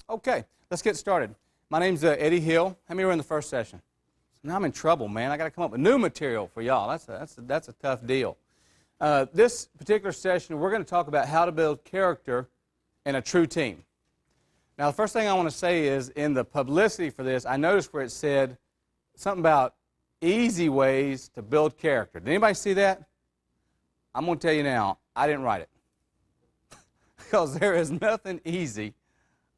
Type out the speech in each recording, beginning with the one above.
Okay, let's get started. My name's Eddie Hill. How many were in the first session? Now I'm in trouble, man. I got to come up with new material for y'all. That's a tough deal. This particular session, we're going to talk about how to build character in a true team. Now, the first thing I want to say is, in the publicity for this, I noticed where it said something about easy ways to build character. Did anybody see that? I'm going to tell you now, I didn't write it. Because there is nothing easy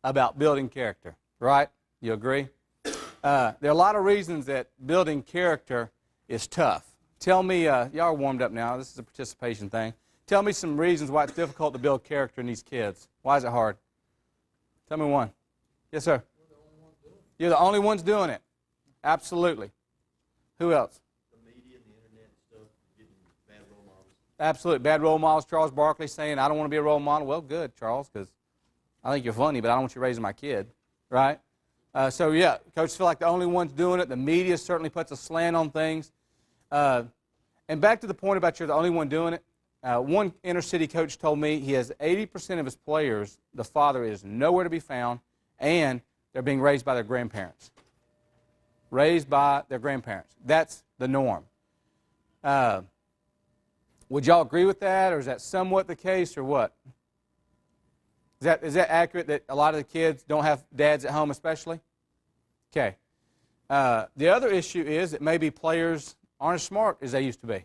about building character, right? You agree? There are a lot of reasons that building character is tough. Tell me, y'all are warmed up now. This is a participation thing. Tell me some reasons why it's difficult to build character in these kids. Why is it hard? Tell me one. Yes, sir. You're the only ones doing it. Absolutely. Who else? The media and the internet stuff, getting bad role models. Absolutely. Bad role models. Charles Barkley saying, I don't want to be a role model. Well, good, Charles, because I think you're funny, but I don't want you raising my kid, right? So, yeah, coaches feel like the only ones doing it. The media certainly puts a slant on things. And back to the point about you're the only one doing it, one inner city coach told me he has 80% of his players, the father is nowhere to be found, and they're being raised by their grandparents. Raised by their grandparents. That's the norm. Would y'all agree with that, or is that somewhat the case, or what? Is that accurate that a lot of the kids don't have dads at home especially? Okay. The other issue is that maybe players aren't as smart as they used to be.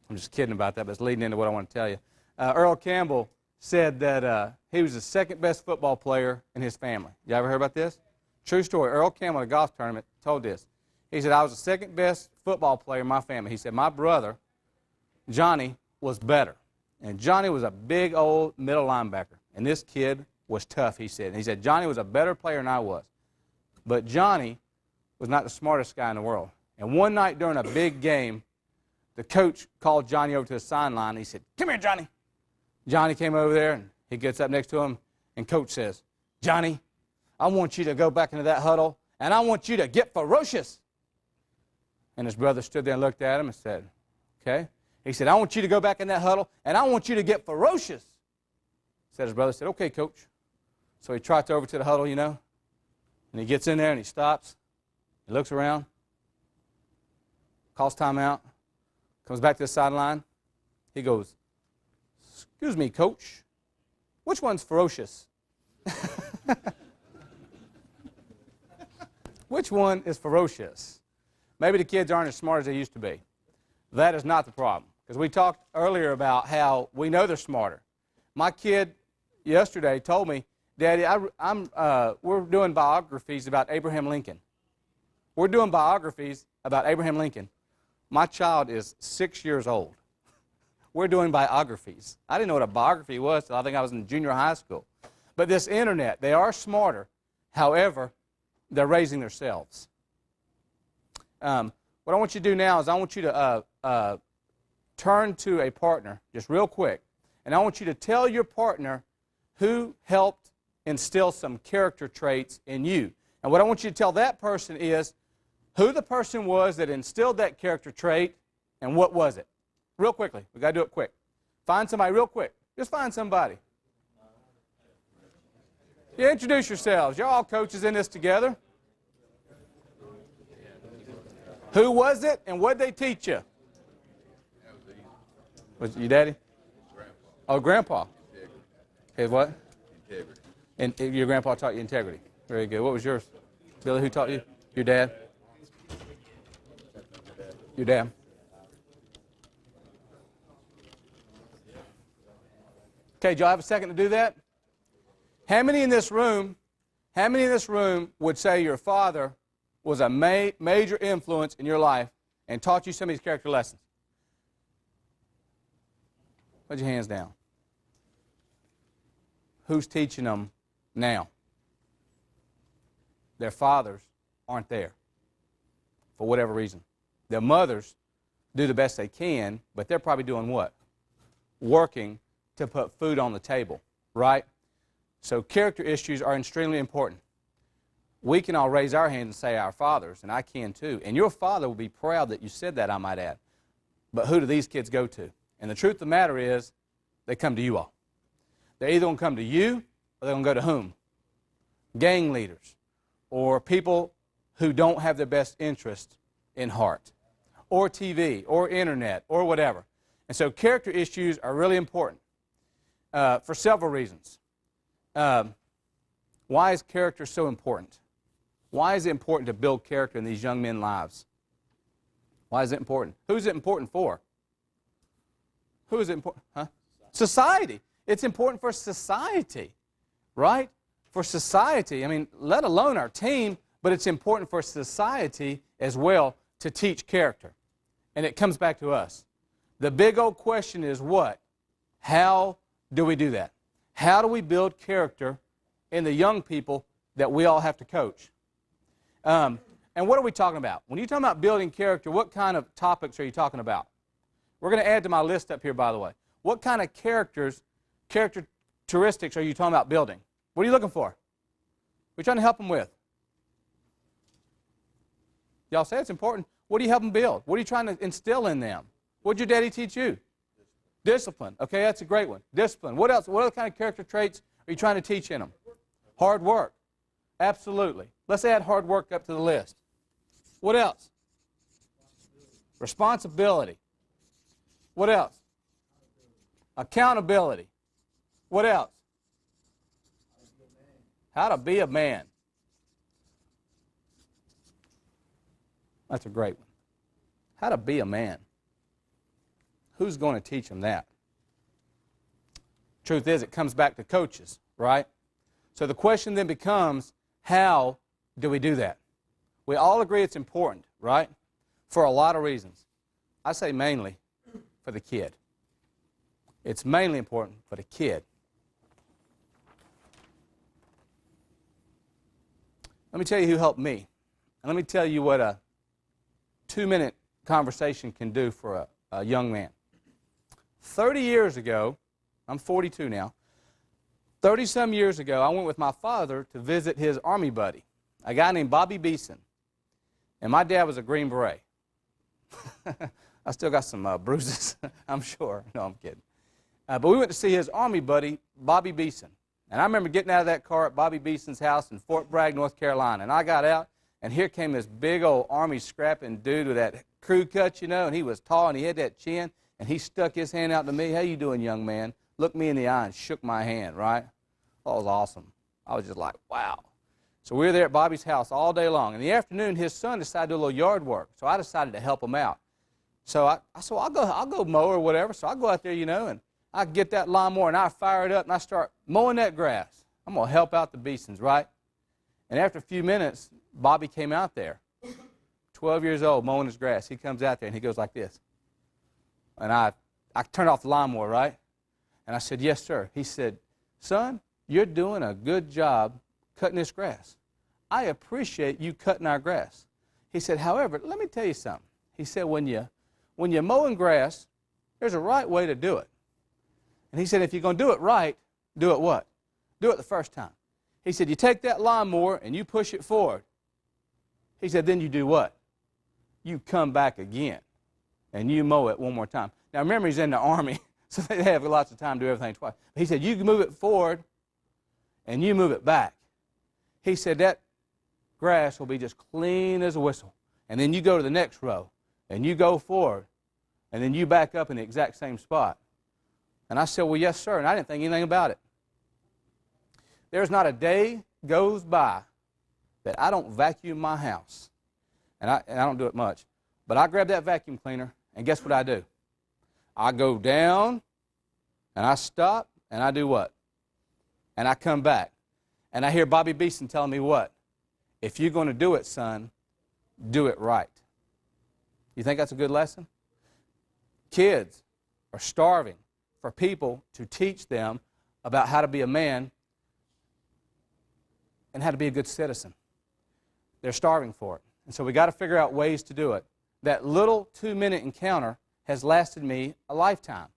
I'm just kidding about that, but it's leading into what I want to tell you. Earl Campbell said that he was the second best football player in his family. You ever heard about this? True story. Earl Campbell at a golf tournament told this. He said, I was the second best football player in my family. He said, my brother, Johnny, was better. And Johnny was a big old middle linebacker. And this kid was tough, he said. And he said, Johnny was a better player than I was. But Johnny was not the smartest guy in the world. And one night during a big game, the coach called Johnny over to the sideline. And he said, come here, Johnny. Johnny came over there, and he gets up next to him. And coach says, Johnny, I want you to go back into that huddle, and I want you to get ferocious. And his brother stood there and looked at him and said, okay. He said, I want you to go back in that huddle, and I want you to get ferocious. His brother said, okay, coach. So he trots over to the huddle, you know, and he gets in there and he stops. He looks around, calls timeout, comes back to the sideline. He goes, excuse me, coach, which one's ferocious? Which one is ferocious? Maybe the kids aren't as smart as they used to be. That is not the problem. Because we talked earlier about how we know they're smarter. My kid yesterday told me, Daddy, we're doing biographies about Abraham Lincoln. We're doing biographies about Abraham Lincoln. My child is 6 years old. We're doing biographies. I didn't know what a biography was until I think I was in junior high school. But this internet, they are smarter. However, they're raising themselves. What I want you to do now is I want you to turn to a partner, just real quick, and I want you to tell your partner who helped instill some character traits in you. And what I want you to tell that person is who the person was that instilled that character trait and what was it. Real quickly. We've got to do it quick. Find somebody real quick. Just find somebody. You introduce yourselves. You're all coaches in this together. Who was it and what did they teach you? Was it your daddy? Grandpa. Oh, grandpa. Integrity. Okay, what? Integrity. And your grandpa taught you integrity. Very good. What was yours? Billy, who taught you? Your dad? Your dad. Okay, do y'all have a second to do that? How many in this room would say your father was a major influence in your life and taught you some of these character lessons? Put your hands down. Who's teaching them now? Their fathers aren't there for whatever reason. Their mothers do the best they can, but they're probably doing what? Working to put food on the table, right? So character issues are extremely important. We can all raise our hands and say our fathers, and I can too. And your father will be proud that you said that, I might add. But who do these kids go to? And the truth of the matter is, they come to you all. They're either going to come to you or they're going to go to whom? Gang leaders or people who don't have their best interest in heart, or TV, or internet, or whatever. And so character issues are really important for several reasons. Why is character so important? Why is it important to build character in these young men's lives? Why is it important? Who's it important for? Who is it important? Huh? Society. It's important for society, right? For society. I mean, let alone our team, but it's important for society as well to teach character. And it comes back to us. The big old question is what? How do we do that? How do we build character in the young people that we all have to coach? And what are we talking about? When you're talking about building character, what kind of topics are you talking about? We're going to add to my list up here, by the way. What kind of characteristics are you talking about building? What are you looking for? We're trying to help them with. Y'all say it's important. What do you help them build? What are you trying to instill in them? What did your daddy teach you? Discipline. Okay, that's a great one. Discipline. What else? What other kind of character traits are you trying to teach in them? Hard work. Absolutely. Let's add hard work up to the list. What else? Responsibility. What else? Accountability. What else? How to be a man. That's a great one. How to be a man. Who's going to teach them that? Truth is, it comes back to coaches, right? So the question then becomes, how do we do that? We all agree it's important, right? For a lot of reasons. I say mainly for the kid. It's mainly important for the kid. Let me tell you who helped me. And let me tell you what a 2-minute conversation can do for a young man. 30 years ago, I'm 42 now, 30-some years ago, I went with my father to visit his Army buddy, a guy named Bobby Beeson. And my dad was a Green Beret. I still got some bruises, I'm sure. No, I'm kidding. But we went to see his Army buddy, Bobby Beeson. And I remember getting out of that car at Bobby Beeson's house in Fort Bragg, North Carolina. And I got out, and here came this big old Army scrapping dude with that crew cut, you know, and he was tall, and he had that chin, and he stuck his hand out to me. How you doing, young man? Looked me in the eye and shook my hand, right? That was awesome. I was just like, wow. So we were there at Bobby's house all day long. In the afternoon, his son decided to do a little yard work, so I decided to help him out. So I said, well, I'll go mow or whatever. So I go out there, you know, and I get that lawnmower, and I fire it up, and I start mowing that grass. I'm going to help out the Beesons, right? And after a few minutes, Bobby came out there, 12 years old, mowing his grass. He comes out there, and he goes like this. And I turned off the lawnmower, right? And I said, yes, sir. He said, son, you're doing a good job cutting this grass. I appreciate you cutting our grass. He said, however, let me tell you something. He said, when you're mowing grass, there's a right way to do it. And he said, if you're going to do it right, do it what? Do it the first time. He said, you take that lawnmower and you push it forward. He said, then you do what? You come back again and you mow it one more time. Now remember, he's in the Army, so they have lots of time to do everything twice. He said, you can move it forward and you move it back. He said, that grass will be just clean as a whistle. And then you go to the next row and you go forward and then you back up in the exact same spot. And I said, well, yes, sir, and I didn't think anything about it. There's not a day goes by that I don't vacuum my house. And I don't do it much. But I grab that vacuum cleaner, and guess what I do? I go down, and I stop, and I do what? And I come back. And I hear Bobby Beeson telling me what? If you're going to do it, son, do it right. You think that's a good lesson? Kids are starving for people to teach them about how to be a man and how to be a good citizen. They're starving for it. And so we got to figure out ways to do it. That little 2-minute encounter has lasted me a lifetime.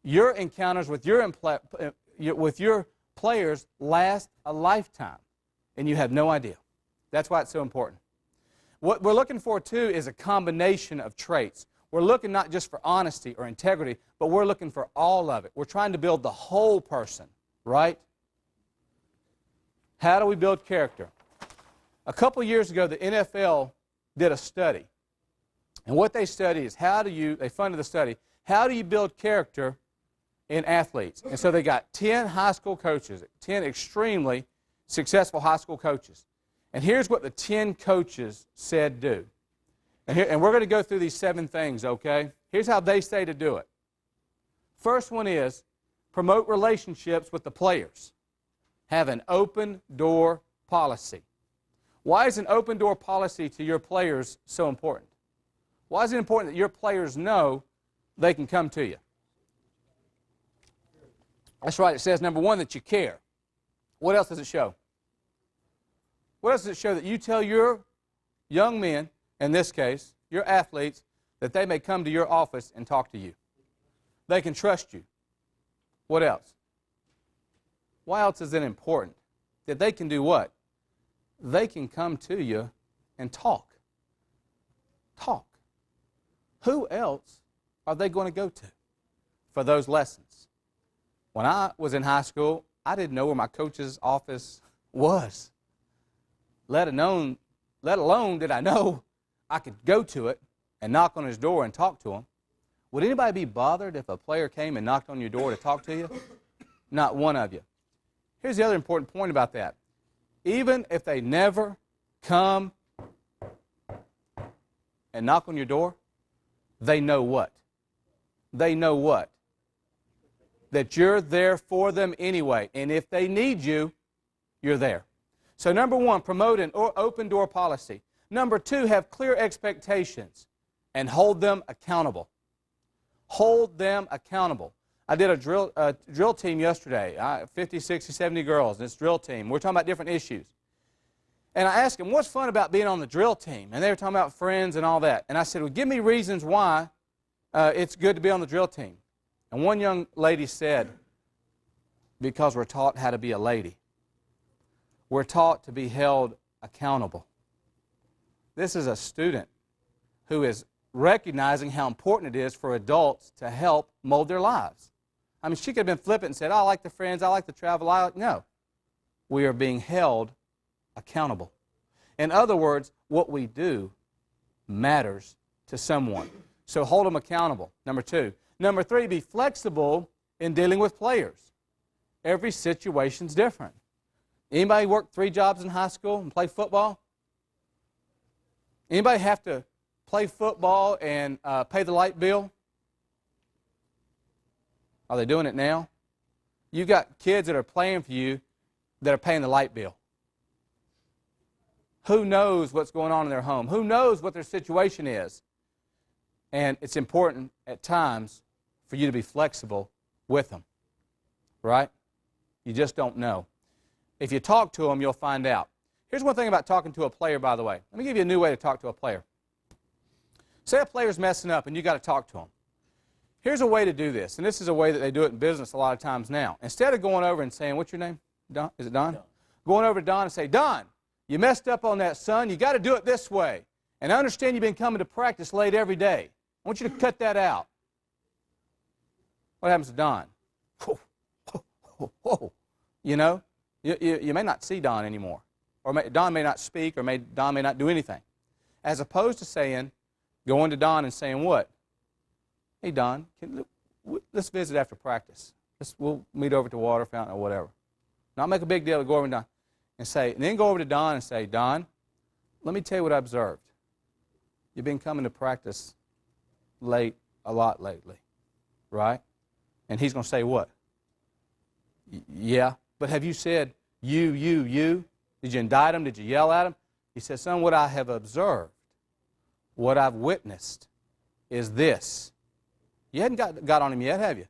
Your encounters with your players last a lifetime, and you have no idea. That's why it's so important. What we're looking for, too, is a combination of traits. We're looking not just for honesty or integrity, but we're looking for all of it. We're trying to build the whole person, right? How do we build character? A couple years ago, the NFL did a study. And what they studied is they funded the study, how do you build character in athletes? And so they got 10 high school coaches, 10 extremely successful high school coaches. And here's what the 10 coaches said do. And we're going to go through these 7 things, okay? Here's how they say to do it. First one is promote relationships with the players. Have an open door policy. Why is an open door policy to your players so important? Why is it important that your players know they can come to you? That's right. It says, number 1, that you care. What else does it show? What else does it show? That you tell your young men, in this case, your athletes, that they may come to your office and talk to you. They can trust you. What else? Why else is it important? That they can do what? They can come to you and talk. Talk. Who else are they going to go to for those lessons? When I was in high school, I didn't know where my coach's office was. Let alone did I know I could go to it and knock on his door and talk to him. Would anybody be bothered if a player came and knocked on your door to talk to you? Not one of you. Here's the other important point about that. Even if they never come and knock on your door, they know what? They know what? That you're there for them anyway. And if they need you, you're there. So number 1, promote an open door policy. Number 2, have clear expectations and hold them accountable. Hold them accountable. I did a drill team yesterday, 50, 60, 70 girls, and it's drill team. We're talking about different issues. And I asked them, what's fun about being on the drill team? And they were talking about friends and all that. And I said, well, give me reasons why it's good to be on the drill team. And one young lady said, because we're taught how to be a lady. We're taught to be held accountable. This is a student who is recognizing how important it is for adults to help mold their lives. I mean, she could have been flippant and said, I like the friends, I like the travel. No. We are being held accountable. In other words, what we do matters to someone. So hold them accountable, number 2. Number 3, be flexible in dealing with players. Every situation's different. Anybody work 3 jobs in high school and play football? Anybody have to play football and pay the light bill? Are they doing it now? You've got kids that are playing for you that are paying the light bill. Who knows what's going on in their home? Who knows what their situation is? And it's important at times for you to be flexible with them, right? You just don't know. If you talk to them, you'll find out. Here's one thing about talking to a player, by the way. Let me give you a new way to talk to a player. Say a player's messing up and you got to talk to him. Here's a way to do this, and this is a way that they do it in business a lot of times now. Instead of going over and saying, what's your name? Don? Is it Don? Don. Going over to Don and say, Don, you messed up on that, son. You got to do it this way. And I understand you've been coming to practice late every day. I want you to cut that out. What happens to Don? Whoa, whoa, whoa, whoa. You know, you may not see Don anymore. Or Don may not speak, or Don may not do anything. As opposed to saying, going to Don and saying what? Hey, Don, let's visit after practice. We'll meet over at the water fountain or whatever. Not make a big deal. Go over to Don and then go over to Don and say, Don, let me tell you what I observed. You've been coming to practice late a lot lately, right? And he's going to say what? Yeah, but have you said you? Did you indict him? Did you yell at him? He said, son, what I have observed, what I've witnessed is this. You hadn't got on him yet, have you?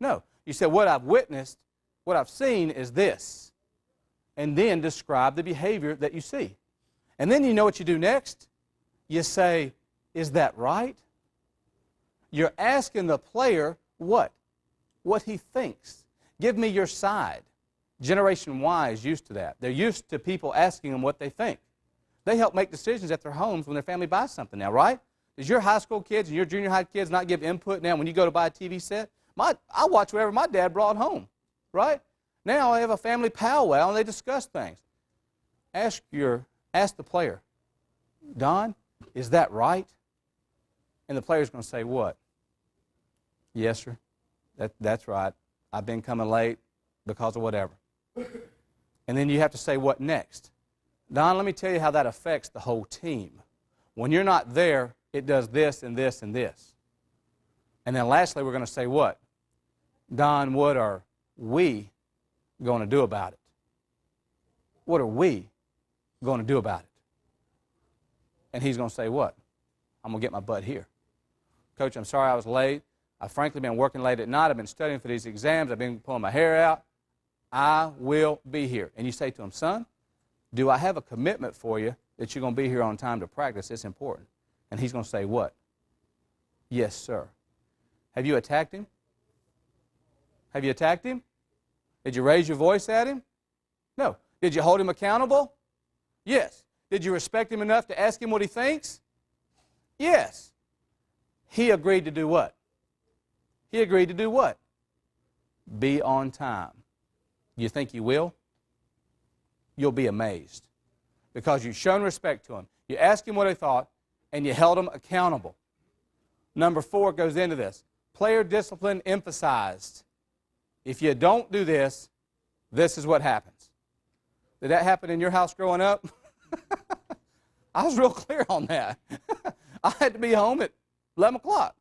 No. You said, what I've witnessed, what I've seen is this. And then describe the behavior that you see. And then you know what you do next? You say, is that right? You're asking the player what? What he thinks. Give me your side. Generation Y is used to that. They're used to people asking them what they think. They help make decisions at their homes when their family buys something now, right? Does your high school kids and your junior high kids not give input now when you go to buy a TV set? I watch whatever my dad brought home, right? Now they have a family powwow and they discuss things. Ask the player, Don, is that right? And the player's going to say what? Yes, sir. That's right. I've been coming late because of whatever. And then you have to say what next? Don, let me tell you how that affects the whole team. When you're not there, it does this and this and this. And then lastly, we're going to say what? Don, what are we going to do about it? What are we going to do about it? And he's going to say what? I'm going to get my butt here. Coach, I'm sorry I was late. I've frankly been working late at night. I've been studying for these exams. I've been pulling my hair out. I will be here. And you say to him, son, do I have a commitment for you that you're going to be here on time to practice? It's important. And he's going to say what? Yes, sir. Have you attacked him? Have you attacked him? Did you raise your voice at him? No. Did you hold him accountable? Yes. Did you respect him enough to ask him what he thinks? Yes. He agreed to do what? He agreed to do what? Be on time. You think you will? You'll be amazed. Because you've shown respect to him. You asked him what he thought, and you held him accountable. Number 4 goes into this. Player discipline emphasized. If you don't do this, this is what happens. Did that happen in your house growing up? I was real clear on that. I had to be home at 11 o'clock.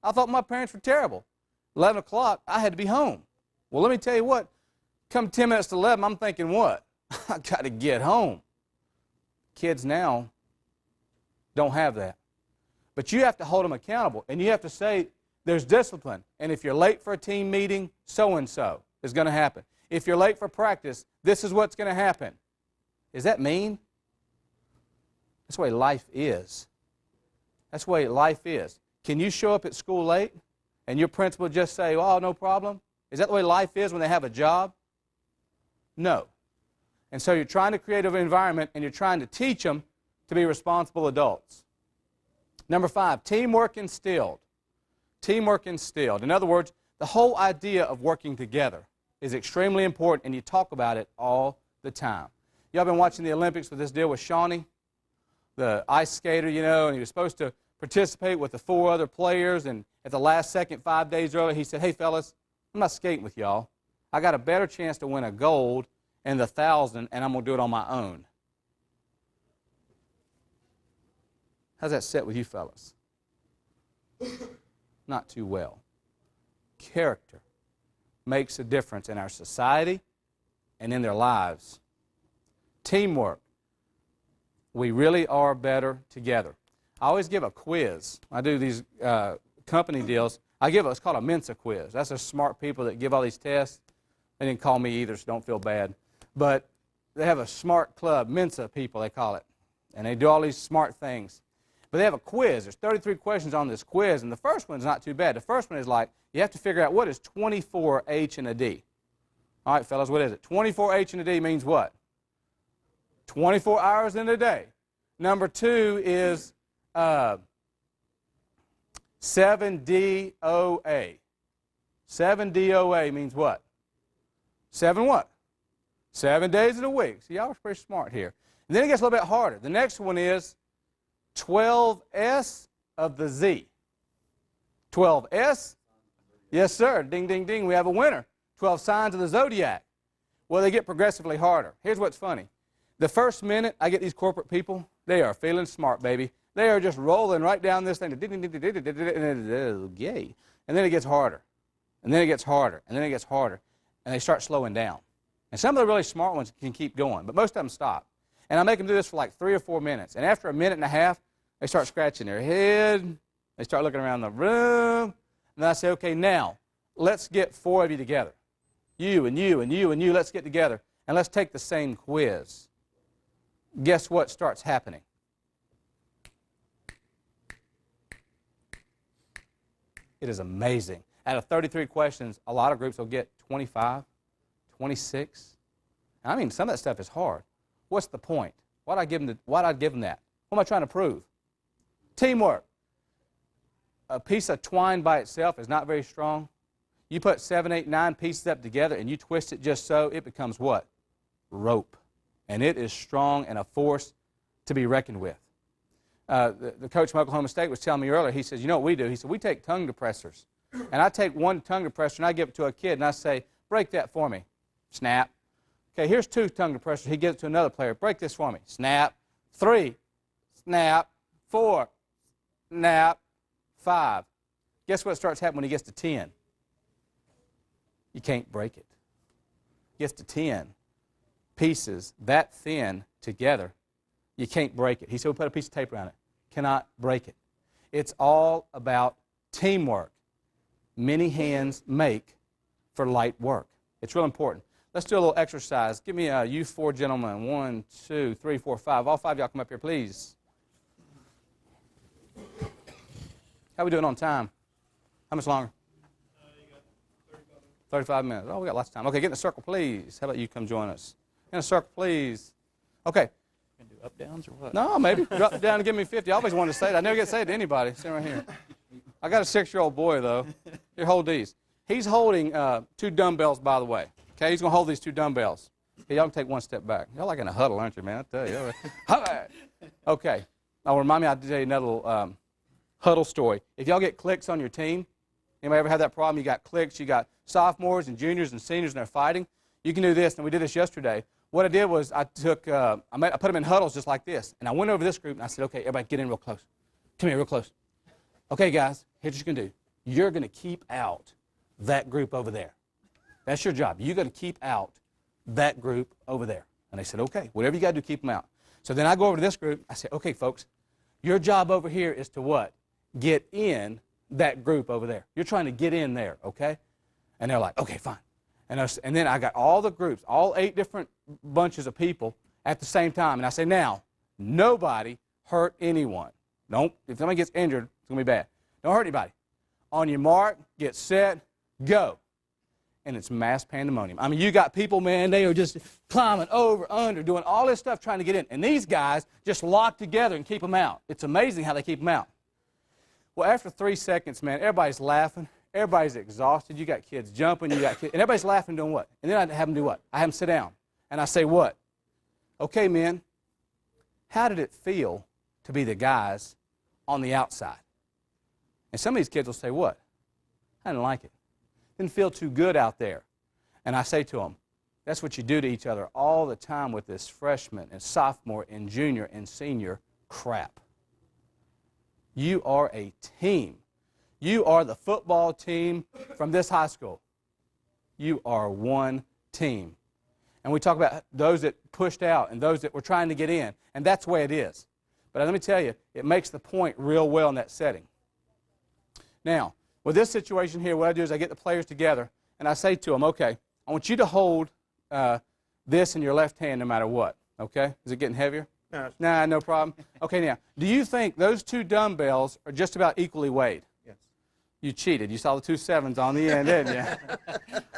I thought my parents were terrible. 11 o'clock, I had to be home. Well, let me tell you what. Come 10 minutes to 11, I'm thinking what? I got to get home. Kids now don't have that. But you have to hold them accountable, and you have to say there's discipline. And if you're late for a team meeting, so-and-so is going to happen. If you're late for practice, this is what's going to happen. Is that mean? That's the way life is. That's the way life is. Can you show up at school late and your principal just say, oh, no problem? Is that the way life is when they have a job? No. And so you're trying to create an environment and you're trying to teach them to be responsible adults. Number 5, teamwork instilled. Teamwork instilled. In other words, the whole idea of working together is extremely important, and you talk about it all the time. Y'all been watching the Olympics with this deal with Shawnee, the ice skater, you know, and he was supposed to participate with the 4 other players, and at the last second, 5 days earlier, he said, hey, fellas, I'm not skating with y'all. I got a better chance to win a gold in the 1,000, and I'm going to do it on my own. How's that set with you fellas? Not too well. Character makes a difference in our society and in their lives. Teamwork. We really are better together. I always give a quiz. I do these company deals. It's called a Mensa quiz. That's the smart people that give all these tests. They didn't call me either, so don't feel bad. But they have a smart club, Mensa people they call it. And they do all these smart things. But they have a quiz. There's 33 questions on this quiz, and the first one's not too bad. The first one is like, you have to figure out what is 24H and a D. All right, fellas, what is it? 24H and a D means what? 24 hours in a day. Number 2 is 7DOA. 7DOA means what? 7 what? 7 days in a week. See, y'all are pretty smart here. And then it gets a little bit harder. The next one is 12S of the Z. 12S? Yes, sir. Ding, ding, ding. We have a winner. 12 signs of the zodiac. Well, they get progressively harder. Here's what's funny. The first minute I get these corporate people, they are feeling smart, baby. They are just rolling right down this thing. Yay. And then it gets harder. And then it gets harder. And then it gets harder. And they start slowing down. And some of the really smart ones can keep going, but most of them stop. And I make them do this for like 3 or 4 minutes. And after a minute and a half, they start scratching their head. They start looking around the room. And then I say, okay, now, let's get 4 of you together. You and you and you and you, let's get together. And let's take the same quiz. Guess what starts happening? It is amazing. Out of 33 questions, a lot of groups will get 25, 26. I mean, some of that stuff is hard. What's the point? Why'd I give them that? What am I trying to prove? Teamwork. A piece of twine by itself is not very strong. You put 7, 8, 9 pieces up together and you twist it just so, it becomes what? Rope. And it is strong and a force to be reckoned with. The coach from Oklahoma State was telling me earlier, he says, you know what we do? He said, we take tongue depressors. And I take one tongue depressor and I give it to a kid and I say, break that for me. Snap. Okay, here's 2 tongue depressors. He gives it to another player. Break this for me. Snap. 3. Snap. 4. Snap. 5. Guess what starts happening when he gets to 10? You can't break it. He gets to 10 pieces that thin together, you can't break it. He said, we put a piece of tape around it. Cannot break it. It's all about teamwork. Many hands make for light work. It's real important. Let's do a little exercise. Give me you 4 gentlemen. 1, 2, 3, 4, 5. All 5 of y'all come up here, please. How are we doing on time? How much longer? You got 35 minutes. Oh, we got lots of time. Okay, get in the circle, please. How about you come join us? In a circle, please. Okay. Can do up downs or what? No, maybe. Drop it down and give me 50. I always wanted to say that. I never get to say it to anybody. Sit right here. I got a 6-year-old boy, though. Here, hold these. He's holding 2 dumbbells, by the way. Okay, he's going to hold these 2 dumbbells. Hey, y'all can take one step back. Y'all like in a huddle, aren't you, man? I tell you. All right. Okay. Now, remind me, I'll tell you another little huddle story. If y'all get cliques on your team, anybody ever have that problem? You got cliques, you got sophomores and juniors and seniors, and they're fighting. You can do this, and we did this yesterday. What I did was I took, I put them in huddles just like this, and I went over this group, and I said, okay, everybody get in real close. Come here real close. Okay, guys, here's what you're going to do. You're going to keep out that group over there. That's your job. You're going to keep out that group over there. And they said, okay, whatever you got to do, keep them out. So then I go over to this group. I say, okay, folks, your job over here is to what? Get in that group over there. You're trying to get in there, okay? And they're like, okay, fine. And then I got all the groups, all 8 different bunches of people at the same time. And I say, now, nobody hurt anyone. If somebody gets injured, it's going to be bad. Don't hurt anybody. On your mark, get set, go. And it's mass pandemonium. I mean, you got people, man, they are just climbing over, under, doing all this stuff trying to get in. And these guys just lock together and keep them out. It's amazing how they keep them out. Well, after 3 seconds, man, everybody's laughing. Everybody's exhausted. You got kids jumping. You got kids. And everybody's laughing doing what? And then I have them do what? I have them sit down. And I say what? Okay, men, how did it feel to be the guys on the outside? And some of these kids will say what? I didn't like it. Didn't feel too good out there. And I say to them, that's what you do to each other all the time with this freshman and sophomore and junior and senior crap. You are a team. You are the football team from this high school. You are one team. And we talk about those that pushed out and those that were trying to get in. And that's the way it is. But let me tell you, it makes the point real well in that setting. Now, with this situation here, what I do is I get the players together and I say to them, okay, I want you to hold this in your left hand no matter what. Okay? Is it getting heavier? No. Nah, no problem. Okay, now, do you think those 2 dumbbells are just about equally weighed? Yes. You cheated. You saw the 2 7s on the end, didn't you?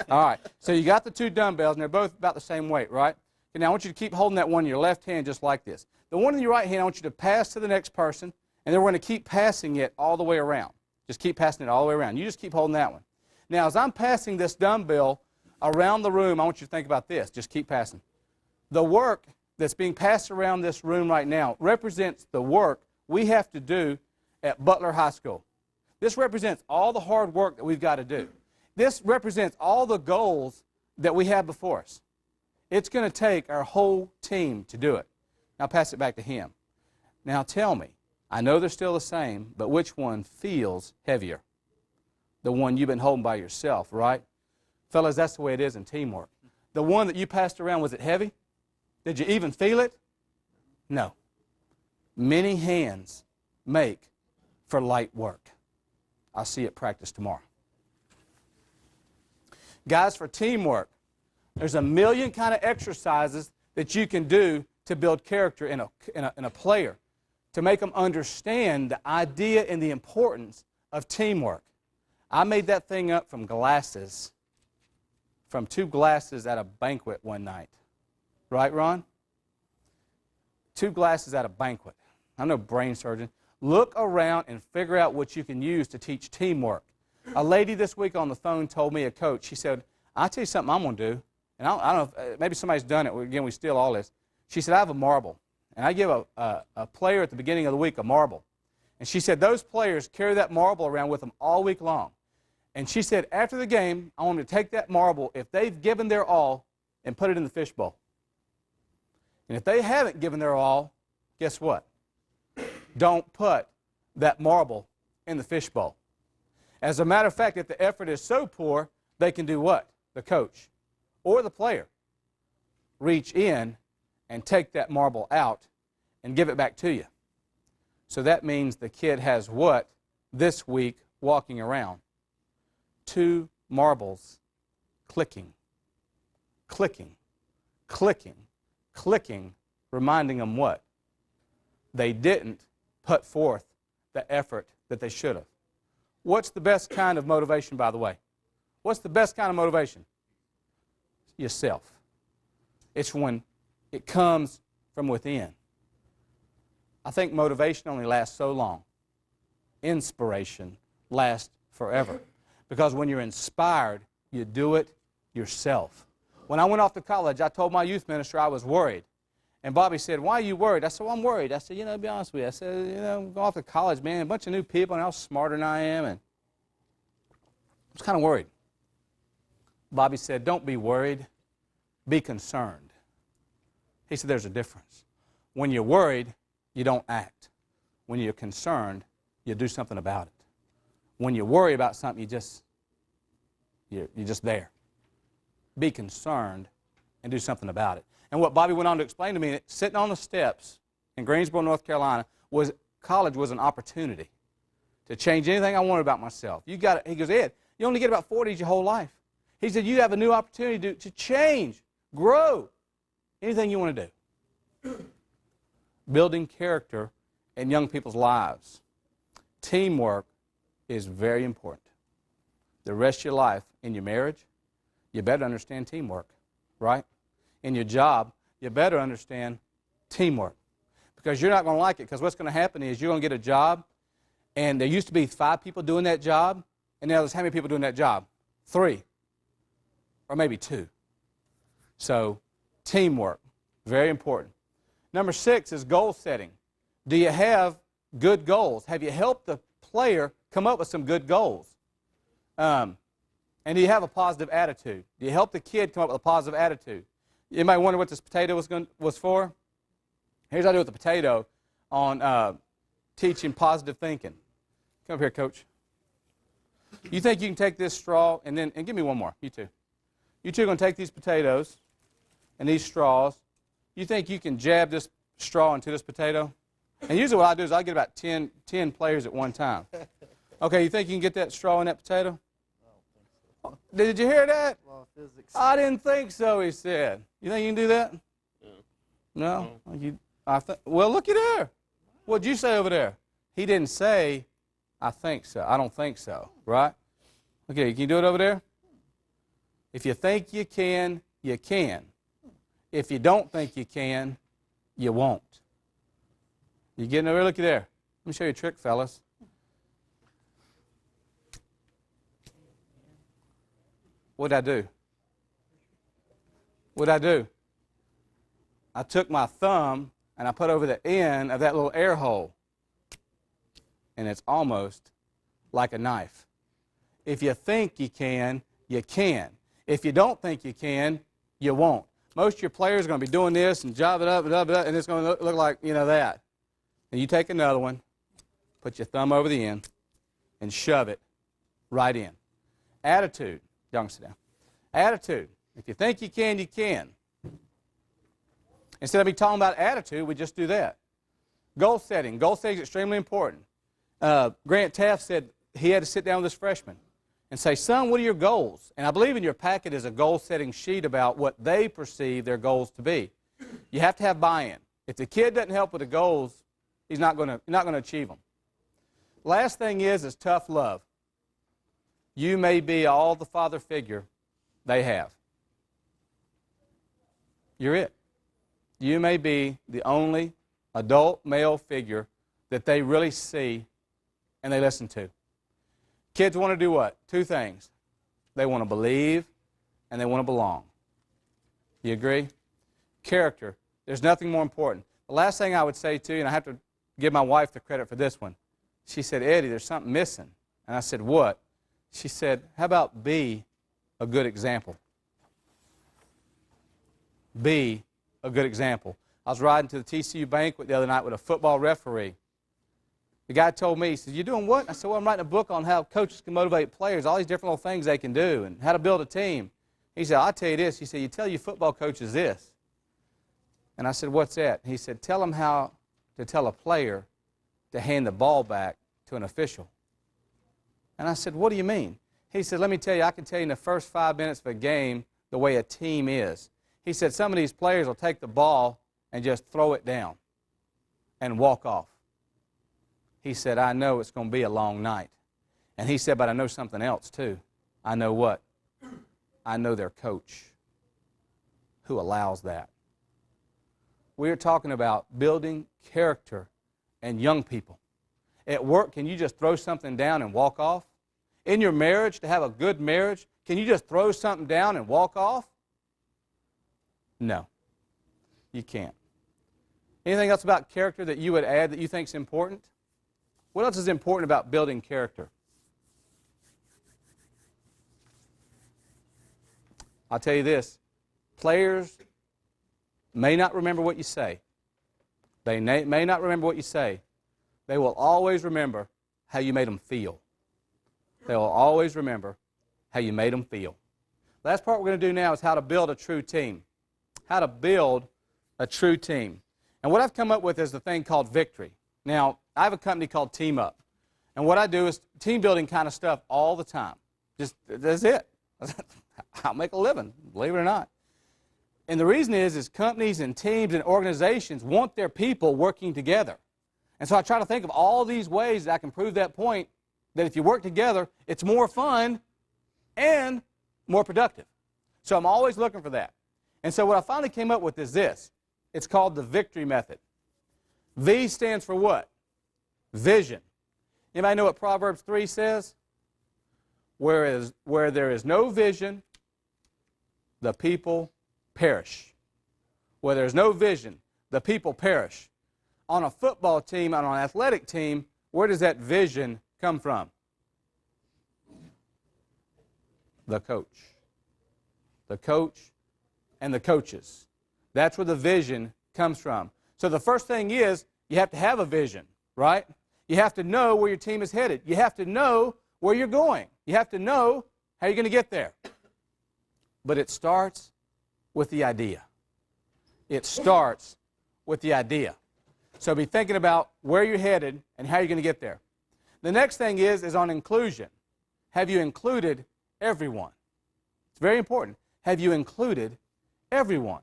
All right. So you got the 2 dumbbells, and they're both about the same weight, right? Okay, now I want you to keep holding that one in your left hand just like this. The one in your right hand, I want you to pass to the next person, and then we're going to keep passing it all the way around. Just keep passing it all the way around. You just keep holding that one. Now, as I'm passing this dumbbell around the room, I want you to think about this. Just keep passing. The work that's being passed around this room right now represents the work we have to do at Butler High School. This represents all the hard work that we've got to do. This represents all the goals that we have before us. It's going to take our whole team to do it. Now pass it back to him. Now tell me, I know they're still the same, but which one feels heavier? The one you've been holding by yourself, right? Fellas, that's the way it is in teamwork. The one that you passed around, was it heavy? Did you even feel it? No. Many hands make for light work. I'll see you at practice tomorrow. Guys, for teamwork, there's a million kind of exercises that you can do to build character in a player, to make them understand the idea and the importance of teamwork. I made that thing up from 2 glasses at a banquet one night. Right, Ron? 2 glasses at a banquet. I'm no brain surgeon. Look around and figure out what you can use to teach teamwork. A lady this week on the phone told me, a coach, she said, I'll tell you something I'm going to do. And I don't know if maybe somebody's done it. Again, we steal all this. She said, I have a marble. And I give a player at the beginning of the week a marble. And she said, those players carry that marble around with them all week long. And she said, after the game, I want them to take that marble, if they've given their all, and put it in the fishbowl. And if they haven't given their all, guess what? Don't put that marble in the fishbowl. As a matter of fact, if the effort is so poor, they can do what? The coach or the player reach in and take that marble out and give it back to you. So that means the kid has what this week walking around? 2 marbles clicking, clicking, clicking, clicking, reminding them what? They didn't put forth the effort that they should have. What's the best kind of motivation, by the way? What's the best kind of motivation? Yourself. It's when it comes from within. I think motivation only lasts so long. Inspiration lasts forever. Because when you're inspired, you do it yourself. When I went off to college, I told my youth minister I was worried. And Bobby said, why are you worried? I said, well, I'm worried. I said, to be honest with you, I said, I'm going off to college, man, a bunch of new people, and how smarter than I am, and I was kind of worried. Bobby said, don't be worried, be concerned. He said, there's a difference. When you're worried, you don't act. When you're concerned, you do something about it. When you worry about something, you're just there. Be concerned and do something about it. And what Bobby went on to explain to me, sitting on the steps in Greensboro, North Carolina, was college was an opportunity to change anything I wanted about myself. He goes, Ed, you only get about 40s your whole life. He said, you have a new opportunity to change, grow, anything you want to do. Building character in young people's lives. Teamwork is very important. The rest of your life, in your marriage, you better understand teamwork, right? In your job, you better understand teamwork. Because you're not going to like it, because what's going to happen is you're going to get a job, and there used to be 5 people doing that job, and now there's how many people doing that job? 3, or maybe 2. So, teamwork, very important. Number 6 is goal setting. Do you have good goals? Have you helped the player come up with some good goals? And do you have a positive attitude? Do you help the kid come up with a positive attitude? Anybody wonder what this potato was for? Here's what I do with the potato on teaching positive thinking. Come up here, Coach. You think you can take this straw and give me one more, you two. You two are going to take these potatoes and these straws. You think you can jab this straw into this potato? And usually what I do is I get about 10 players at one time. Okay, you think you can get that straw in that potato? Did you hear that? Law of physics. I didn't think so, he said. You think you can do that? No. No? Well, looky there. What'd you say over there? He didn't say, I think so. I don't think so, right? Okay, can you do it over there? If you think you can, you can. If you don't think you can, you won't. You getting over there? Looky there. Let me show you a trick, fellas. What'd I do? What'd I do? I took my thumb and I put over the end of that little air hole. And it's almost like a knife. If you think you can, you can. If you don't think you can, you won't. Most of your players are going to be doing this and job it up, and it's going to look like, that. And you take another one, put your thumb over the end, and shove it right in. Attitude. Y'all can sit down. Attitude. If you think you can, you can. Instead of me talking about attitude, we just do that. Goal setting. Goal setting is extremely important. Grant Taft said he had to sit down with this freshman and say, son, what are your goals? And I believe in your packet is a goal-setting sheet about what they perceive their goals to be. You have to have buy-in. If the kid doesn't help with the goals, you're not going to achieve them. Last thing is tough love. You may be all the father figure they have. You're it. You may be the only adult male figure that they really see and they listen to. Kids want to do what? Two things. They want to believe and they want to belong. You agree? Character. There's nothing more important. The last thing I would say to you, and I have to give my wife the credit for this one. She said, Eddie, there's something missing. And I said, what? She said, how about be a good example? Be a good example. I was riding to the TCU banquet the other night with a football referee. The guy told me, he said, you doing what? I said, well, I'm writing a book on how coaches can motivate players, all these different little things they can do, and how to build a team. He said, I'll tell you this. He said, you tell your football coaches this. And I said, what's that? He said, tell them how to tell a player to hand the ball back to an official. And I said, what do you mean? He said, let me tell you, I can tell you in the first 5 minutes of a game the way a team is. He said, some of these players will take the ball and just throw it down and walk off. He said, I know it's going to be a long night. And he said, but I know something else too. I know what? I know their coach who allows that. We are talking about building character in young people. At work, can you just throw something down and walk off? In your marriage, to have a good marriage, can you just throw something down and walk off? No, you can't. Anything else about character that you would add that you think is important? What else is important about building character? I'll tell you this. Players may not remember what you say. They may not remember what you say. They will always remember how you made them feel. They will always remember how you made them feel. Last part we're going to do now is how to build a true team. How to build a true team. And what I've come up with is the thing called Victory. Now, I have a company called Team Up. And what I do is team building kind of stuff all the time. Just, that's it. I'll make a living, believe it or not. And the reason is companies and teams and organizations want their people working together. And so I try to think of all these ways that I can prove that point, that if you work together, it's more fun and more productive. So I'm always looking for that. And so what I finally came up with is this. It's called the Victory Method. V stands for what? Vision. Anybody know what Proverbs 3 says? Where there is no vision, the people perish. Where there's no vision, the people perish. On a football team, on an athletic team, where does that vision come from? The coach. The coach and the coaches. That's where the vision comes from. So the first thing is you have to have a vision, right? You have to know where your team is headed. You have to know where you're going. You have to know how you're going to get there. But it starts with the idea. It starts with the idea. So be thinking about where you're headed and how you're going to get there. The next thing is on inclusion. Have you included everyone? It's very important. Have you included everyone?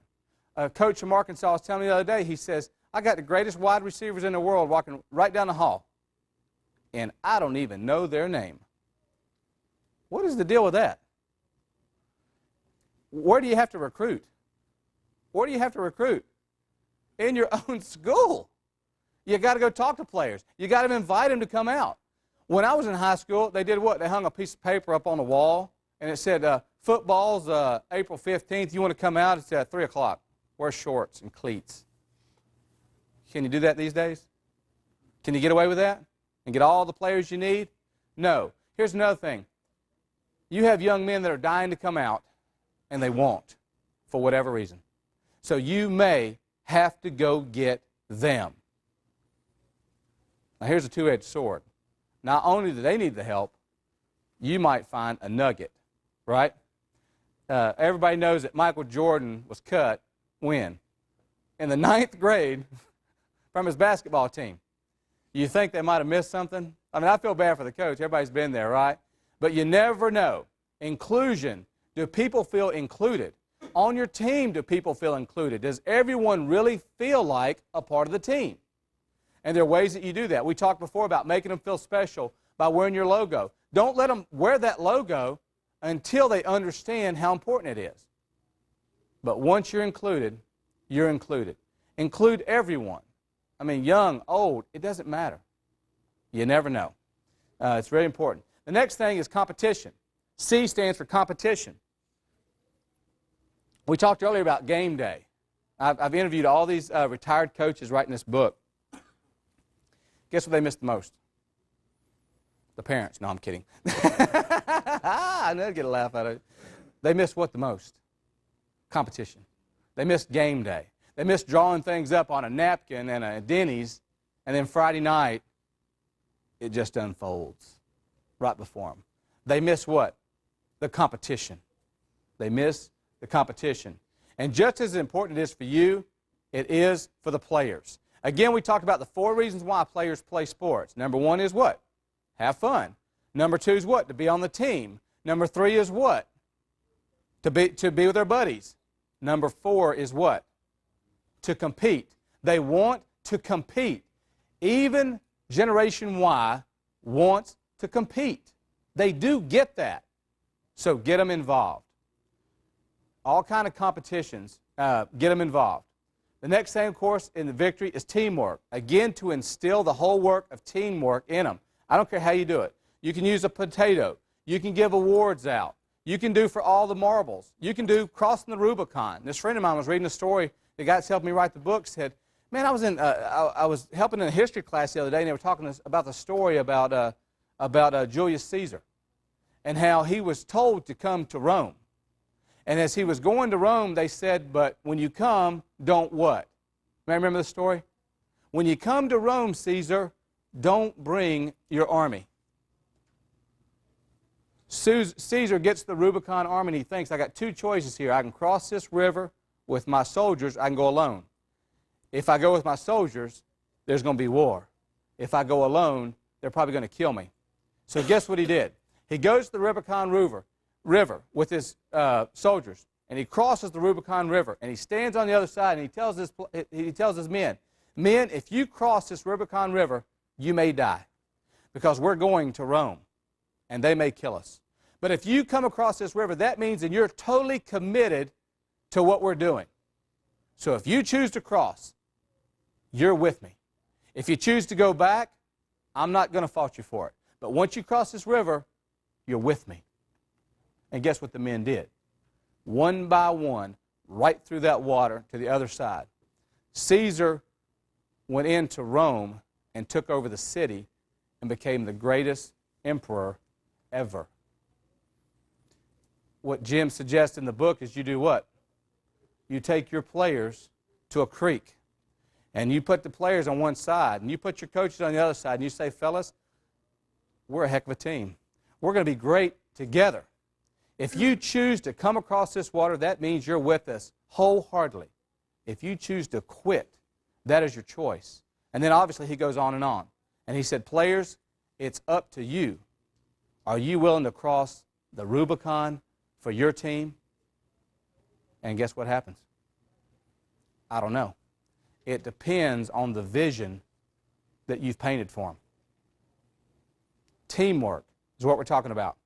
A coach from Arkansas was telling me the other day, he says, I got the greatest wide receivers in the world walking right down the hall, and I don't even know their name. What is the deal with that? Where do you have to recruit? Where do you have to recruit? In your own school. You got to go talk to players. You got to invite them to come out. When I was in high school, they did what? They hung a piece of paper up on the wall, and it said, football's April 15th. You want to come out? It's at 3 o'clock. Wear shorts and cleats. Can you do that these days? Can you get away with that and get all the players you need? No. Here's another thing. You have young men that are dying to come out, and they won't for whatever reason. So you may have to go get them. Now here's a two-edged sword. Not only do they need the help, you might find a nugget, right? Everybody knows that Michael Jordan was cut when? In the 9th grade from his basketball team. You think they might have missed something? I mean, I feel bad for the coach. Everybody's been there, right? But you never know. Inclusion. Do people feel included? On your team, do people feel included? Does everyone really feel like a part of the team? And there are ways that you do that. We talked before about making them feel special by wearing your logo. Don't let them wear that logo until they understand how important it is. But once you're included, you're included. Include everyone. I mean, young, old, it doesn't matter. You never know. It's very important. The next thing is competition. C stands for competition. We talked earlier about game day. I've interviewed all these retired coaches writing this book. Guess what they miss the most? The parents. No, I'm kidding. I know I'd get a laugh out of it. They miss what the most? Competition. They miss game day. They miss drawing things up on a napkin and a Denny's, and then Friday night, it just unfolds right before them. They miss what? The competition. They miss the competition. And just as important it is for you, it is for the players. Again, we talked about the 4 reasons why players play sports. Number 1 is what? Have fun. Number 2 is what? To be on the team. Number 3 is what? To be with their buddies. Number 4 is what? To compete. They want to compete. Even Generation Y wants to compete. They do get that. So get them involved. All kind of competitions, get them involved. The next thing, of course, in the victory is teamwork. Again, to instill the whole work of teamwork in them. I don't care how you do it. You can use a potato. You can give awards out. You can do for all the marbles. You can do crossing the Rubicon. This friend of mine was reading a story. The guy that's helping me write the book said, man, I was helping in a history class the other day, and they were talking about the story about Julius Caesar and how he was told to come to Rome. And as he was going to Rome, they said, but when you come, don't what? May I remember the story? When you come to Rome, Caesar, don't bring your army. Caesar gets the Rubicon army and he thinks, I got 2 choices here. I can cross this river with my soldiers, I can go alone. If I go with my soldiers, there's going to be war. If I go alone, they're probably going to kill me. So guess what he did? He goes to the Rubicon River with his soldiers, and he crosses the Rubicon River, and he stands on the other side, and he tells his men, men, if you cross this Rubicon River, you may die, because we're going to Rome, and they may kill us. But if you come across this river, that means that you're totally committed to what we're doing. So if you choose to cross, you're with me. If you choose to go back, I'm not going to fault you for it. But once you cross this river, you're with me. And guess what the men did? One by one, right through that water to the other side. Caesar went into Rome and took over the city and became the greatest emperor ever. What Jim suggests in the book is you do what? You take your players to a creek, and you put the players on one side, and you put your coaches on the other side, and you say, fellas, we're a heck of a team. We're going to be great together. If you choose to come across this water, that means you're with us wholeheartedly. If you choose to quit, that is your choice. And then obviously he goes on. And he said, players, it's up to you. Are you willing to cross the Rubicon for your team? And guess what happens? I don't know. It depends on the vision that you've painted for them. Teamwork is what we're talking about.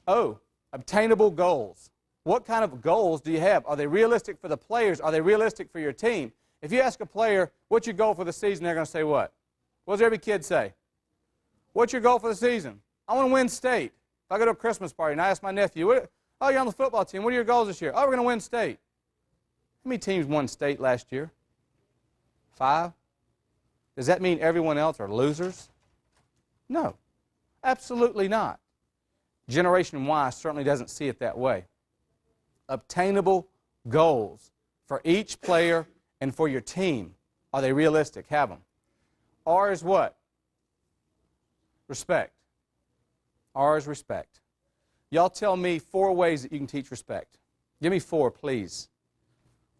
Oh, obtainable goals. What kind of goals do you have? Are they realistic for the players? Are they realistic for your team? If you ask a player, what's your goal for the season, they're going to say what? What does every kid say? What's your goal for the season? I want to win state. If I go to a Christmas party and I ask my nephew, oh, you're on the football team. What are your goals this year? Oh, we're going to win state. How many teams won state last year? 5? Does that mean everyone else are losers? No, absolutely not. Generation Y certainly doesn't see it that way. Obtainable goals for each player and for your team. Are they realistic? Have them. R is what? Respect. R is respect. Y'all tell me 4 ways that you can teach respect. Give me 4, please.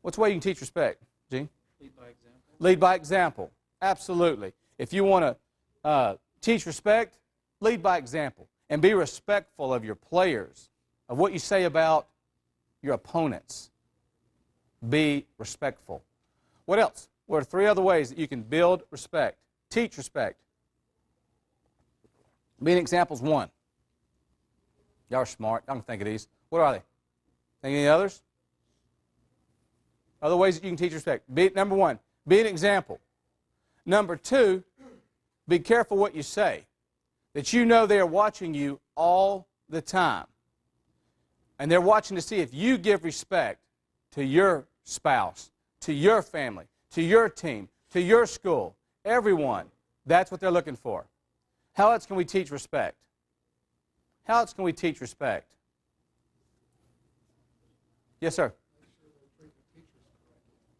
What's the way you can teach respect, Gene? Lead by example. Lead by example. Absolutely. If you want to teach respect, lead by example. And be respectful of your players, of what you say about your opponents. Be respectful. What else? What are 3 other ways that you can build respect? Teach respect. Being examples 1. Y'all are smart. I can think of these. What are they? Think of any others? Other ways that you can teach respect. Number 1, be an example. Number 2, be careful what you say. that you know they are watching you all the time. And they're watching to see if you give respect to your spouse, to your family, to your team, to your school, everyone. That's what they're looking for. How else can we teach respect? How else can we teach respect? Yes, sir.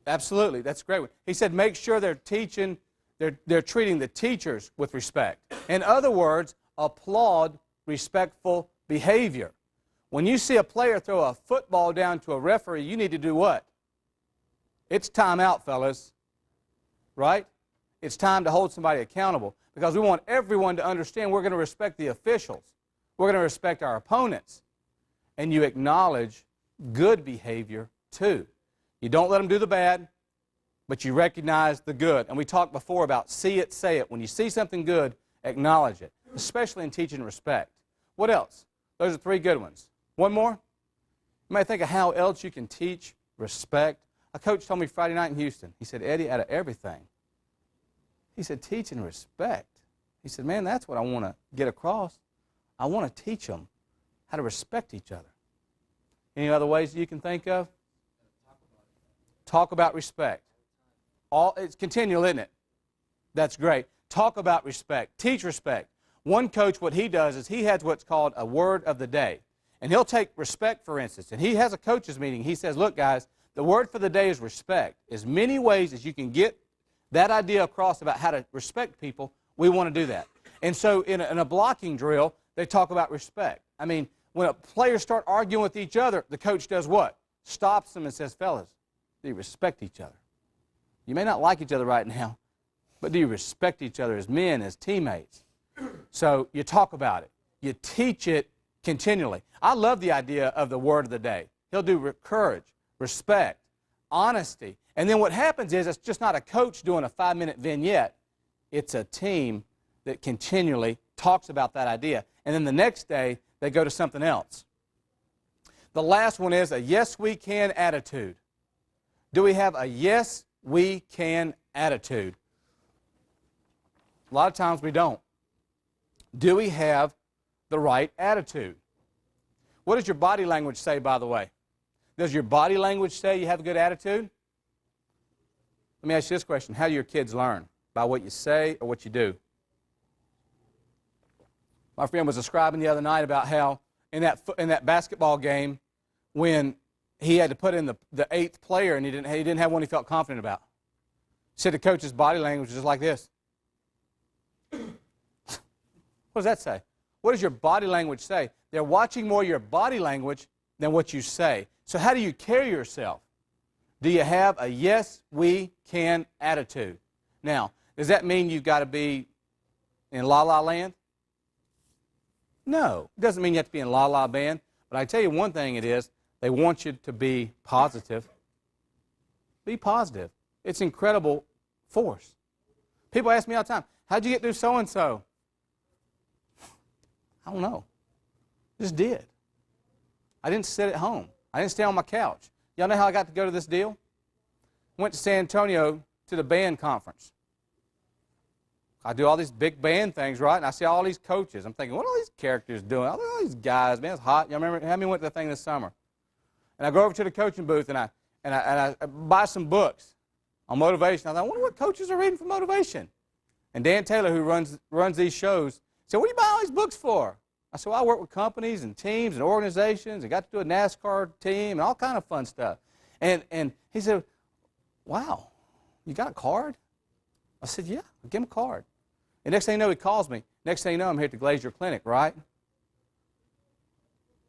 Absolutely, that's a great one. He said make sure they're treating the teachers with respect. In other words, applaud respectful behavior. When you see a player throw a football down to a referee, you need to do what? It's time out, fellas. Right? It's time to hold somebody accountable because we want everyone to understand we're going to respect the officials. We're going to respect our opponents. And you acknowledge good behavior too. You don't let them do the bad, but you recognize the good. And we talked before about see it, say it. When you see something good, acknowledge it, especially in teaching respect. What else? Those are 3 good ones. One more? You might think of how else you can teach respect. A coach told me Friday night in Houston, he said, Eddie, out of everything, he said, teaching respect. He said, man, that's what I want to get across. I want to teach them how to respect each other. Any other ways you can think of? Talk about respect. It's continual, isn't it? That's great. Talk about respect. Teach respect. One coach, what he does is he has what's called a word of the day. And he'll take respect, for instance. And he has a coaches meeting. He says, look, guys, the word for the day is respect. As many ways as you can get that idea across about how to respect people, we want to do that. And so in a blocking drill, they talk about respect. I mean, when players start arguing with each other, the coach does what? Stops them and says, fellas, do you respect each other? You may not like each other right now, but do you respect each other as men, as teammates? So you talk about it. You teach it continually. I love the idea of the word of the day. He'll do courage, respect, honesty. And then what happens is it's just not a coach doing a 5-minute vignette. It's a team that continually talks about that idea. And then the next day, they go to something else. The last one is a yes, we can attitude. Do we have a yes, we can attitude? A lot of times we don't. Do we have the right attitude? What does your body language say, by the way? Does your body language say you have a good attitude? Let me ask you this question. How do your kids learn? By what you say or what you do? My friend was describing the other night about how in that basketball game when he had to put in the 8th player and he didn't have one he felt confident about. He said the coach's body language was just like this. What does that say? What does your body language say? They're watching more your body language than what you say. So how do you carry yourself? Do you have a yes, we can attitude? Now, does that mean you've got to be in la-la land? No. It doesn't mean you have to be in la-la band. But I tell you one thing it is, they want you to be positive. Be positive. It's incredible force. People ask me all the time, how'd you get through so-and-so? I don't know. Just did. I didn't sit at home. I didn't stay on my couch. Y'all know how I got to go to this deal? Went to San Antonio to the band conference. I do all these big band things, right? And I see all these coaches. I'm thinking, what are all these characters doing? All these guys, man, it's hot. Y'all remember how many went to the thing this summer? And I go over to the coaching booth and I buy some books on motivation. I thought, I wonder what coaches are reading for motivation. And Dan Taylor, who runs these shows, said, what do you buy all these books for? I said, well, I work with companies and teams and organizations and got to do a NASCAR team and all kind of fun stuff. And he said, wow, you got a card? I said, yeah, I'll give him a card. And next thing you know, he calls me. Next thing you know, I'm here at the Glazier Clinic, right?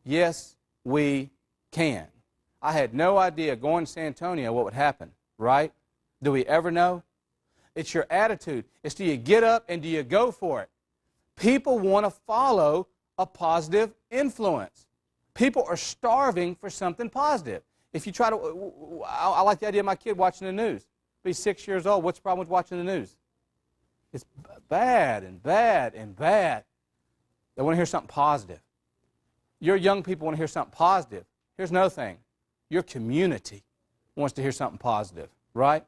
Yes, we can. I had no idea going to San Antonio what would happen, right? Do we ever know? It's your attitude. It's do you get up and do you go for it? People want to follow a positive influence. People are starving for something positive. If you try to, I like the idea of my kid watching the news. He's 6 years old. What's the problem with watching the news? It's bad and bad and bad. They want to hear something positive. Your young people want to hear something positive. Here's another thing. Your community wants to hear something positive, right?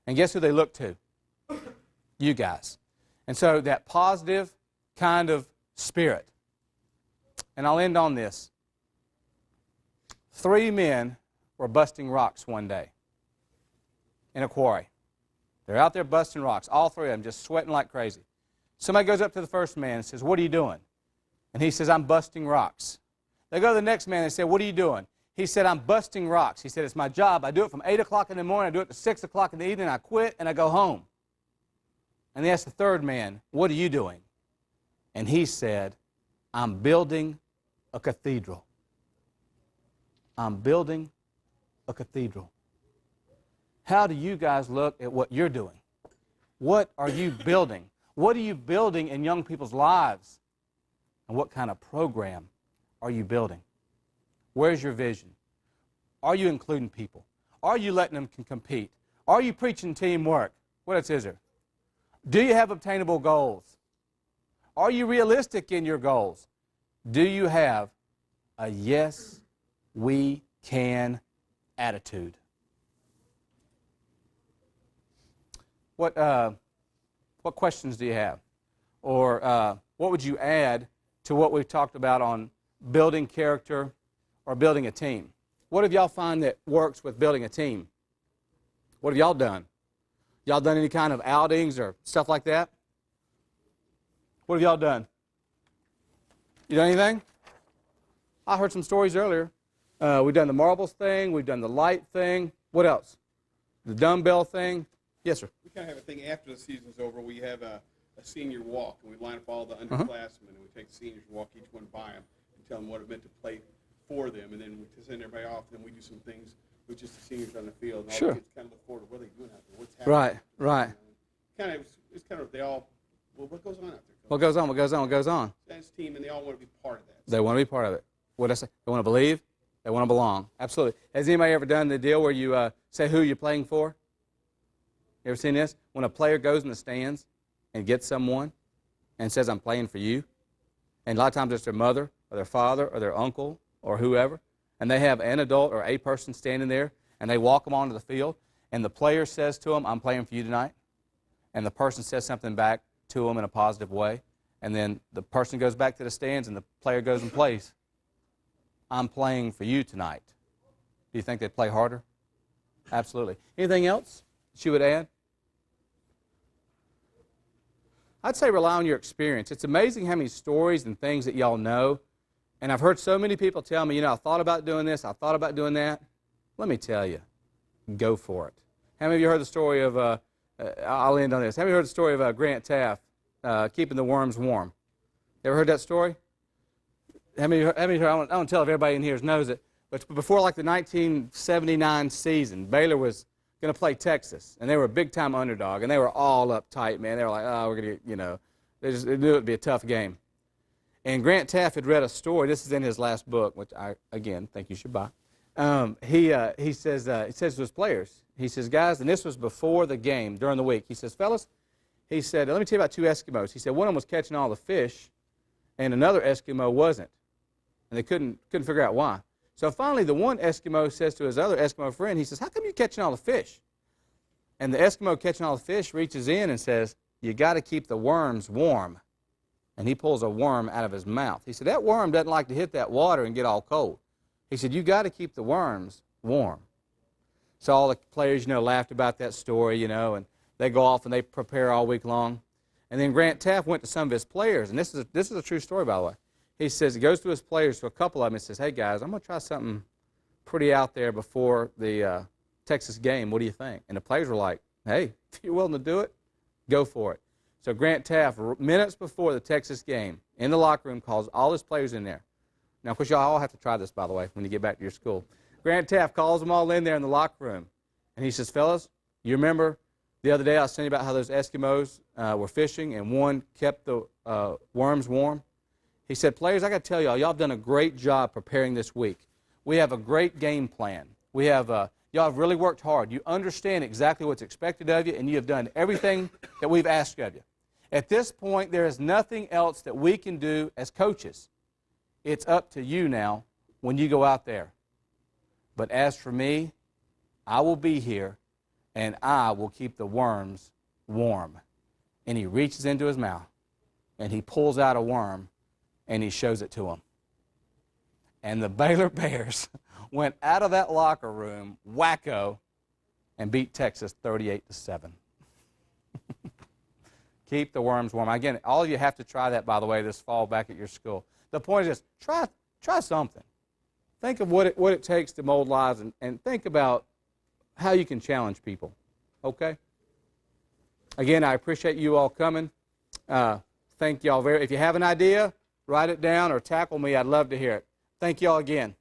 And guess who they look to? You guys. And so that positive kind of spirit. And I'll end on this. 3 men were busting rocks one day in a quarry. They're out there busting rocks, all 3 of them, just sweating like crazy. Somebody goes up to the first man and says, "What are you doing?" And he says, "I'm busting rocks." They go to the next man and say, "What are you doing?" He said, "I'm busting rocks." He said, "It's my job. I do it from 8 o'clock in the morning. I do it to 6 o'clock in the evening. I quit and I go home." And they asked the third man, "What are you doing?" And he said, "I'm building a cathedral. I'm building a cathedral." How do you guys look at what you're doing? What are you building? What are you building in young people's lives? And what kind of program are you building? Where's your vision? Are you including people? Are you letting them compete? Are you preaching teamwork? What else is there? Do you have obtainable goals? Are you realistic in your goals? Do you have a yes, we can attitude? What questions do you have? Or what would you add to what we've talked about on building character or building a team? What have y'all find that works with building a team? What have y'all done? Y'all done any kind of outings or stuff like that? What have y'all done? You done anything? I heard some stories earlier. We've done the marbles thing. We've done the light thing. What else? The dumbbell thing. Yes, sir. We kind of have a thing after the season's over. We have a senior walk, and we line up all the underclassmen, and we take the seniors, walk each one by them, and tell them what it meant to play for them, and then we send everybody off, and then we do some things with just the seniors on the field, and all Sure. the kids kind of look forward to what are they doing out there, what's happening. Right. It's kind of they all, well, what goes on out there? What goes on? What goes on? What goes on? That's team, and they all want to be part of that. They want to be part of it. What did I say? They want to believe. They want to belong. Absolutely. Has anybody ever done the deal where you say who you're playing for? You ever seen this? When a player goes in the stands and gets someone and says, "I'm playing for you," and a lot of times it's their mother or their father or their uncle or whoever, and they have an adult or a person standing there, and they walk them onto the field, and the player says to them, "I'm playing for you tonight," and the person says something back to them in a positive way, and then the person goes back to the stands and the player goes and plays, "I'm playing for you tonight." Do you think they'd play harder? Absolutely. Anything else that you would add? I'd say rely on your experience. It's amazing how many stories and things that y'all know. And I've heard so many people tell me, I thought about doing this, I thought about doing that. Let me tell you, go for it. How many of you heard the story of, I'll end on this. How many heard the story of Grant Taft keeping the worms warm? You ever heard that story? How many heard, I don't tell if everybody in here knows it, but before like the 1979 season, Baylor was going to play Texas, and they were a big-time underdog, and they were all uptight, man. They were like, "Oh, we're going to they knew it would be a tough game." And Grant Taft had read a story. This is in his last book, which I, again, think you should buy. He says to his players, he says, "Guys," and this was before the game, during the week. He says, "Fellas," he said, "let me tell you about 2 Eskimos." He said, one of them was catching all the fish, and another Eskimo wasn't. And they couldn't figure out why. So finally, the one Eskimo says to his other Eskimo friend, he says, "How come you're catching all the fish?" And the Eskimo catching all the fish reaches in and says, "You got to keep the worms warm." And he pulls a worm out of his mouth. He said, "That worm doesn't like to hit that water and get all cold." He said, "You got to keep the worms warm." So all the players, laughed about that story, and they go off and they prepare all week long. And then Grant Taft went to some of his players, and this is a true story, by the way. He says, he goes to his players, to a couple of them, and says, "Hey, guys, I'm going to try something pretty out there before the Texas game. What do you think?" And the players were like, "Hey, if you're willing to do it, go for it." So Grant Taft, minutes before the Texas game, in the locker room, calls all his players in there. Now, of course, y'all all have to try this, by the way, when you get back to your school. Grant Taft calls them all in there in the locker room, and he says, "Fellas, you remember the other day I was telling you about how those Eskimos were fishing, and one kept the worms warm?" He said, "Players, I got to tell y'all have done a great job preparing this week. We have a great game plan. We have y'all have really worked hard. You understand exactly what's expected of you, and you have done everything that we've asked of you. At this point, there is nothing else that we can do as coaches. It's up to you now when you go out there. But as for me, I will be here, and I will keep the worms warm." And he reaches into his mouth and he pulls out a worm, and he shows it to them. And the Baylor Bears went out of that locker room, wacko, and beat Texas 38-7. Keep the worms warm. Again, all of you have to try that, by the way, this fall back at your school. The point is just try something. Think of what it takes to mold lives, and think about how you can challenge people. Okay? Again, I appreciate you all coming. Thank you all very much. If you have an idea, write it down or tackle me. I'd love to hear it. Thank you all again.